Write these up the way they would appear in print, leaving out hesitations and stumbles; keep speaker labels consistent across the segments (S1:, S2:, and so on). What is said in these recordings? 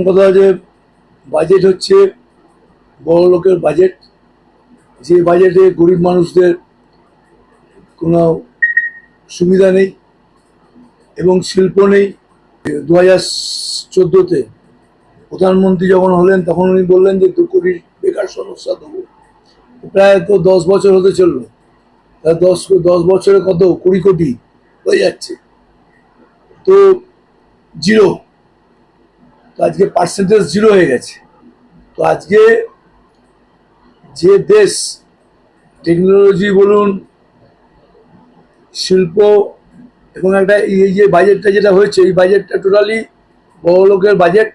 S1: কথা যে বাজেট হচ্ছে বড় লোকের বাজেট, যে বাজেটে গরিব মানুষদের কোনো সুবিধা নেই এবং শিল্প নেই। 2014-তে প্রধানমন্ত্রী যখন হলেন তখন উনি বললেন যে 2 কোটি বেকার সমস্যা দেবো। প্রায় তো 10 বছর হতে চললো, তা 10 বছরে কত 20 কোটি হয়ে যাচ্ছে, তো জিরো। তো আজকে পার্সেন্টেজ জিরো হয়ে গেছে। তো আজকে যে দেশ টেকনোলজি বলুন, শিল্প এবং একটা এই যে বাজেটটা যেটা হয়েছে, এই বাজেটটা টোটালি বড় লোকের বাজেট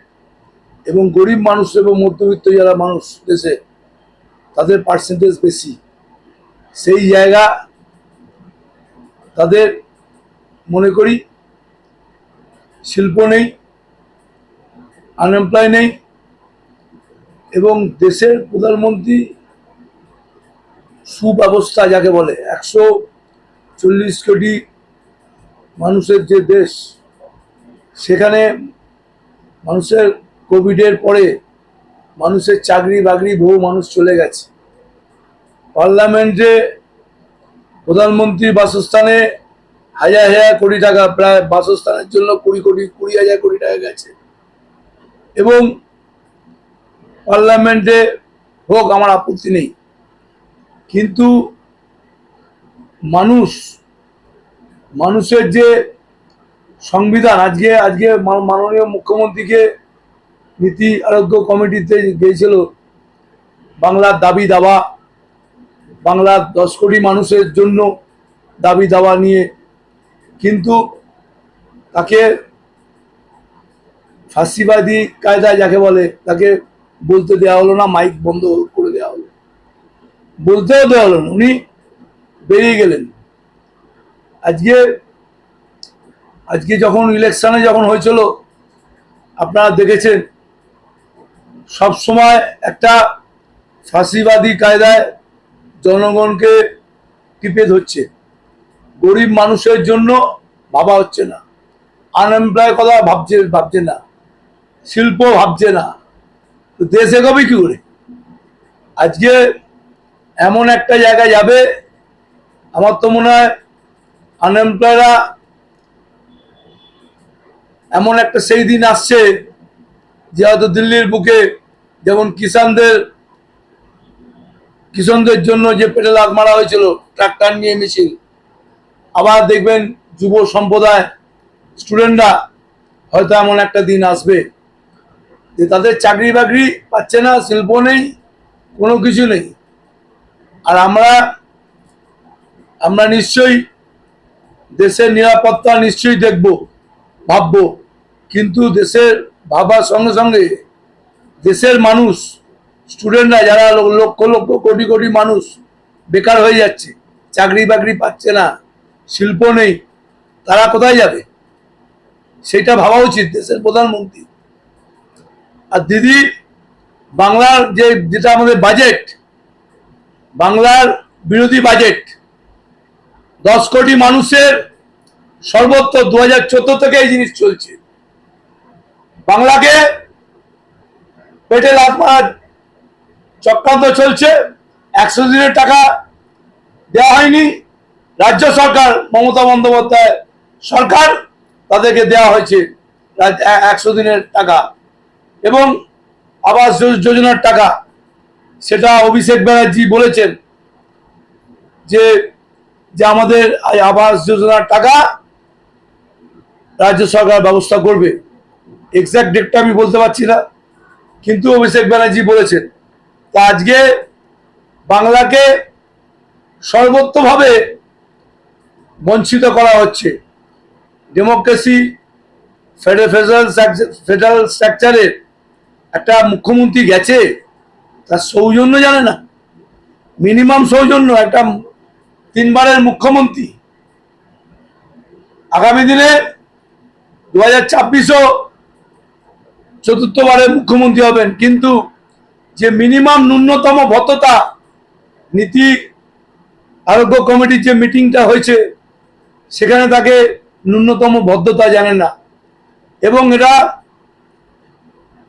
S1: এবং গরিব মানুষ এবং মধ্যবিত্ত যারা মানুষ দেশে তাদের পার্সেন্টেজ বেশি। সেই জায়গা তাদের মনে করি শিল্প নেই, আনএমপ্লয় নেই এবং দেশের প্রধানমন্ত্রী সুব্যবস্থা যাকে বলে, 140 কোটি মানুষের যে দেশ, সেখানে মানুষের কোভিডের পরে মানুষের চাকরি বাকরি বহু মানুষ চলে গেছে। পার্লামেন্টে প্রধানমন্ত্রীর বাসস্থানে হাজার হাজার কোটি টাকা, প্রায় বাসস্থানের জন্য 20,000 কোটি টাকা গেছে। এবং পার্লামেন্টে হোক, আমার আপত্তি নেই, কিন্তু মানুষের যে সংবিধান, আজকে মাননীয় মুখ্যমন্ত্রীকে নীতি আরোগ্য কমিটিতে গিয়েছিল বাংলার দাবি দাওয়া, বাংলার 10 কোটি মানুষের জন্য দাবি দাওয়া নিয়ে, কিন্তু তাকে ফাঁসিবাদী কায়দায় যাকে বলে তাকে বলতে দেওয়া হলো না, মাইক বন্ধ করে দেওয়া হলো, বলতেও দেওয়া হলো না, উনি বেরিয়ে গেলেন। আজকে যখন ইলেকশনে যখন হয়েছিল আপনারা দেখেছেন, সব সময় একটা ফাঁসিবাদী কায়দায় জনগণকে টিপে ধরছে, গরিব মানুষের জন্য ভাবা হচ্ছে না, আনএমপ্লয় কথা ভাবছে না, শিল্প ভাবছে না, তো দেশ এগোবে কি করে? আজকে এমন একটা জায়গায় যাবে, আমার তো মনে হয় আনএমপ্লয়রা এমন একটা সেই দিন আসছে যে হয়তো দিল্লির বুকে যেমন কিষানদের জন্য যে পেটে লাথ মারা হয়েছিল ট্রাক্টর নিয়ে মিছিল, আবার দেখবেন যুব সম্প্রদায় স্টুডেন্টরা হয়তো এমন একটা দিন আসবে যে তাদের চাকরি বাকরি পাচ্ছে না, শিল্প নেই, কোনো কিছু নেই। আর আমরা নিশ্চয়ই দেশের নিরাপত্তা নিশ্চয়ই দেখব, ভাববো, কিন্তু দেশের ভাবার সঙ্গে সঙ্গে দেশের মানুষ, স্টুডেন্টরা যারা লক্ষ লক্ষ কোটি কোটি মানুষ বেকার হয়ে যাচ্ছে, চাকরি বাকরি পাচ্ছে না, শিল্প নেই, তারা কোথায় যাবে সেটা ভাবা উচিত দেশের প্রধানমন্ত্রী। আর দিদি, বাংলার যেটা আমাদের বাজেট, বাংলার বিরোধী বাজেট, 10 কোটি মানুষের সর্বত্র 2014 থেকে এই জিনিস চলছে। বাংলাকে পেটে লাথ মারার চক্রান্ত চলছে। 100 দিনের টাকা দেওয়া হয়নি, রাজ্য সরকার মমতা বন্দ্যোপাধ্যায় সরকার তাদেরকে দেওয়া হয়েছে 100 দিনের টাকা এবং আবাস যোজনার টাকা। সেটা অভিষেক ব্যানার্জি বলেছেন যে আমাদের আবাস যোজনার টাকা রাজ্য সরকার ব্যবস্থা করবে। এক্সাক্ট ডেটটা আমি বলতে পারছি না, কিন্তু অভিষেক ব্যানার্জি বলেছেন। তা আজকে বাংলাকে সর্বত্রভাবে বঞ্চিত করা হচ্ছে। ডেমোক্রেসি ফেডারেল স্ট্রাকচারের একটা মুখ্যমন্ত্রী গেছে, তার সৌজন্য জানে না, মিনিমাম সৌজন্য একটা 3বারের মুখ্যমন্ত্রী। আগামী দিনে 2026ও 4র্থবারের মুখ্যমন্ত্রী হবেন, কিন্তু যে মিনিমাম ন্যূনতম ভদ্রতা, নীতি আরোগ্য কমিটির যে মিটিংটা হয়েছে সেখানে তাকে ন্যূনতম ভদ্রতা জানে না। এবং এটা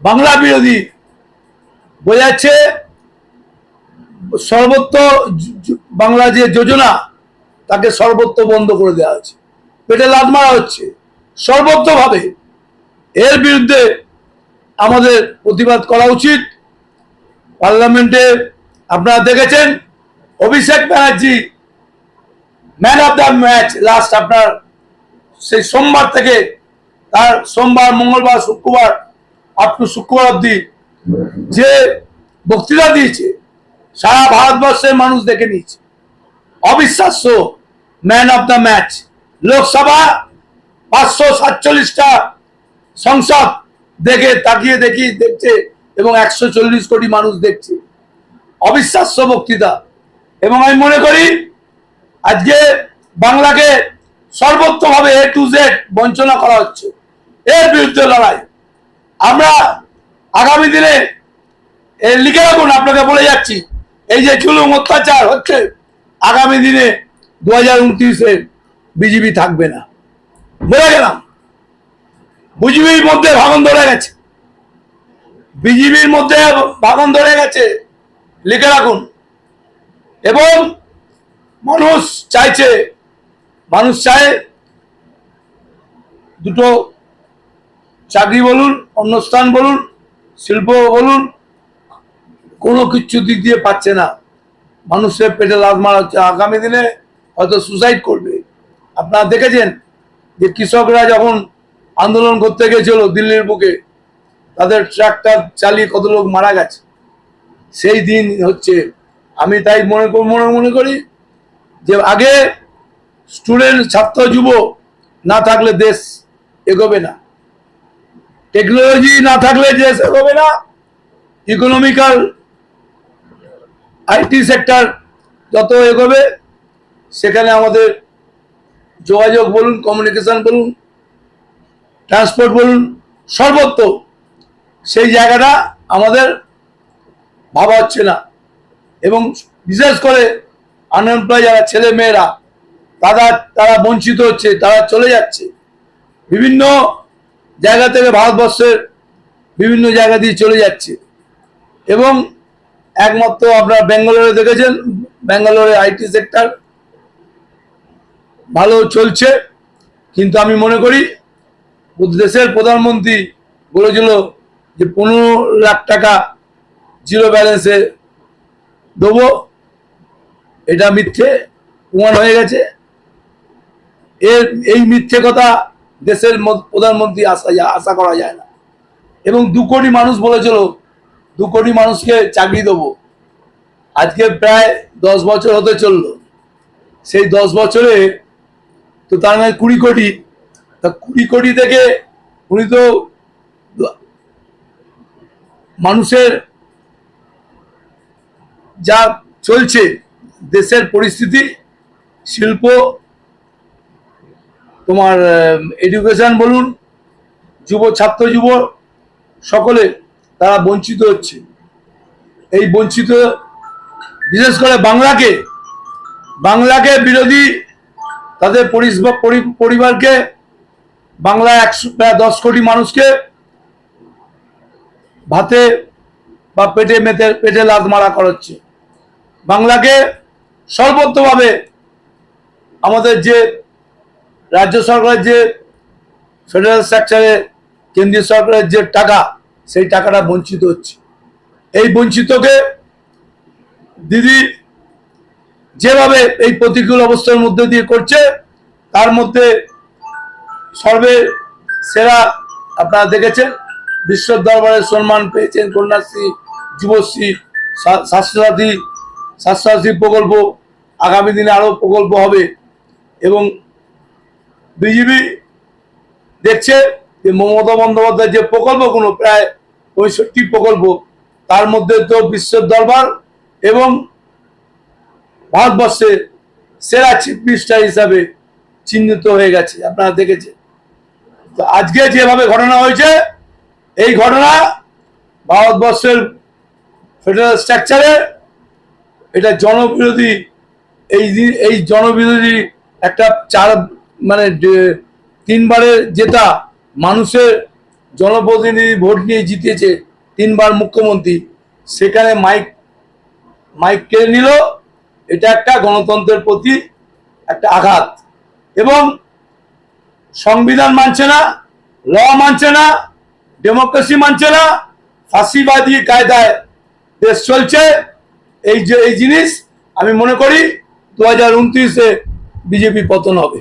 S1: বাংলা বিরোধী বোঝাচ্ছে সর্বত্র বাংলা যে যোজনা তাকে সর্বত্র বন্ধ করে দেওয়া হচ্ছে, পেটে লাথ মারা হচ্ছে সর্বত্রভাবে। এর বিরুদ্ধে আমাদের প্রতিবাদ করা উচিত। পার্লামেন্টে আপনারা দেখেছেন Abhishek Banerjee man of the match last আপনার সেই সোমবার থেকে, তার সোমবার মঙ্গলবার শুক্রবার আপ টু শুক্রবার অব্দি যে বক্তৃতা দিয়েছে সারা ভারতবর্ষের মানুষ দেখে নিয়েছে। অবিশ্বাস্য man of the match. Lok Sabha 547টা সংসদ দেখে তাকিয়ে দেখছে এবং 140 কোটি মানুষ দেখছে। অবিশ্বাস্য বক্তৃতা। এবং আমি মনে করি আজকে বাংলাকে সর্বত্রভাবে A to Z বঞ্চনা করা হচ্ছে, এর বিরুদ্ধে লড়াই। আমরা আগামী দিনে লিখে রাখুন, আপনাকে বলে যাচ্ছি, এই যে জুলুম অত্যাচার হচ্ছে, আগামী দিনে 2029-এ বিজেপি থাকবে না, বলে গেলাম। বিজেপির মধ্যে ভাঙন ধরে গেছে, বিজেপির মধ্যে ভাঙন ধরে গেছে, লিখে রাখুন। এবং মানুষ চায় দুটো চাকরি বলুন, অন্যস্থান বলুন, শিল্প বলুন, কোনো কিছু দিক দিয়ে পাচ্ছে না। মানুষের পেটে লাথ মারা হচ্ছে, আগামী দিনে হয়তো সুসাইড করবে। আপনারা দেখেছেন যে কৃষকরা যখন আন্দোলন করতে গেছিল দিল্লির বুকে, তাদের ট্রাক্টর চালিয়ে কত লোক মারা গেছে, সেই দিন হচ্ছে। আমি তাই মনে করি যে আগে স্টুডেন্ট, ছাত্র, যুব না থাকলে দেশ এগোবে না, টেকনোলজি না থাকলে দেশ এগোবে না, ইকোনমিক্যাল IT সেক্টর যত এগোবে সেখানে আমাদের যোগাযোগ বলুন, কমিউনিকেশন বলুন, ট্রান্সপোর্ট বলুন, সর্বত্র সেই জায়গাটা আমাদের ভাবা হচ্ছে না। এবং বিশেষ করে আনএমপ্লয় যারা ছেলে মেয়েরা, তারা বঞ্চিত হচ্ছে, তারা চলে যাচ্ছে বিভিন্ন জায়গা থেকে, ভারতবর্ষের বিভিন্ন জায়গা দিয়ে চলে যাচ্ছে। এবং একমাত্র আপনারা ব্যাঙ্গালোরে দেখেছেন, ব্যাঙ্গালোরে IT সেক্টর ভালো চলছে। কিন্তু আমি মনে করি দেশের প্রধানমন্ত্রী বলেছিল যে 15 লাখ টাকা জিরো ব্যালেন্সে দেবো, এটা মিথ্যে প্রমাণ হয়ে গেছে। এই মিথ্যে কথা দেশের প্রধানমন্ত্রী আশা করা যায় না। এবং 2 কোটি মানুষ বলেছিল 2 কোটি মানুষকে চাকরি দেবো, আজকে প্রায় 10 বছর হতে চললো। সেই 10 বছরে তো তার মানে 20 কোটি, তা 20 কোটি থেকে উনি তো মানুষের যা চলছে দেশের পরিস্থিতি, শিল্প, তোমার এডুকেশন বলুন, ছাত্র যুব সকলে তারা বঞ্চিত হচ্ছে। এই বঞ্চিত, বিশেষ করে বাংলাকে বিরোধী তাদের পরিবারকে, বাংলা 10 কোটি মানুষকে ভাতে বা পেটে লাথ মারা করাচ্ছে। বাংলাকে সর্বত্রভাবে আমাদের যে রাজ্য সরকারের যে ফেডারেল স্ট্রাকচারে কেন্দ্রীয় সরকারের যে টাকা, সেই টাকাটা বঞ্চিত হচ্ছে। এই বঞ্চিতকে দিদি যেভাবে এই প্রতিকূল অবস্থার মধ্যে দিয়ে করছে, তার মধ্যে সর্বে সেরা আপনারা দেখেছেন, বিশ্ব দরবারে সম্মান পেয়েছেন কন্যাশ্রী, যুবশ্রী, স্বাস্থ্যসাথী প্রকল্প, আগামী দিনে আরো প্রকল্প হবে। এবং বিজেপি দেখছে যে মমতা বন্দ্যোপাধ্যায়ের যে প্রকল্পগুলো, প্রায় 65 প্রকল্প, তার মধ্যে তো বিশ্বের দরবার এবং ভারতবর্ষের সেরা চিফ মিনিস্টার হিসাবে চিহ্নিত হয়ে গেছে, আপনারা দেখেছেন। তো আজকে যেভাবে ঘটনা হয়েছে, এই ঘটনা ভারতবর্ষের ফেডারেল স্ট্রাকচারে এটা জনবিরোধী। এই জনবিরোধী একটা 3 বারের জেতা মানুষের জনপ্রতিনিধি ভোট নিয়ে জিতেছে, 3বার মুখ্যমন্ত্রী, সেখানে মাইক কেড়ে নিল। এটা একটা গণতন্ত্রের প্রতি একটা আঘাত। এবং সংবিধান মানছে না, ল মানছে না, ডেমোক্রেসি মানছে না, ফাঁসিবাদী কায়দায় দেশ চলছে। এই জিনিস আমি মনে করি 2029-এ বিজেপি পতন হবে।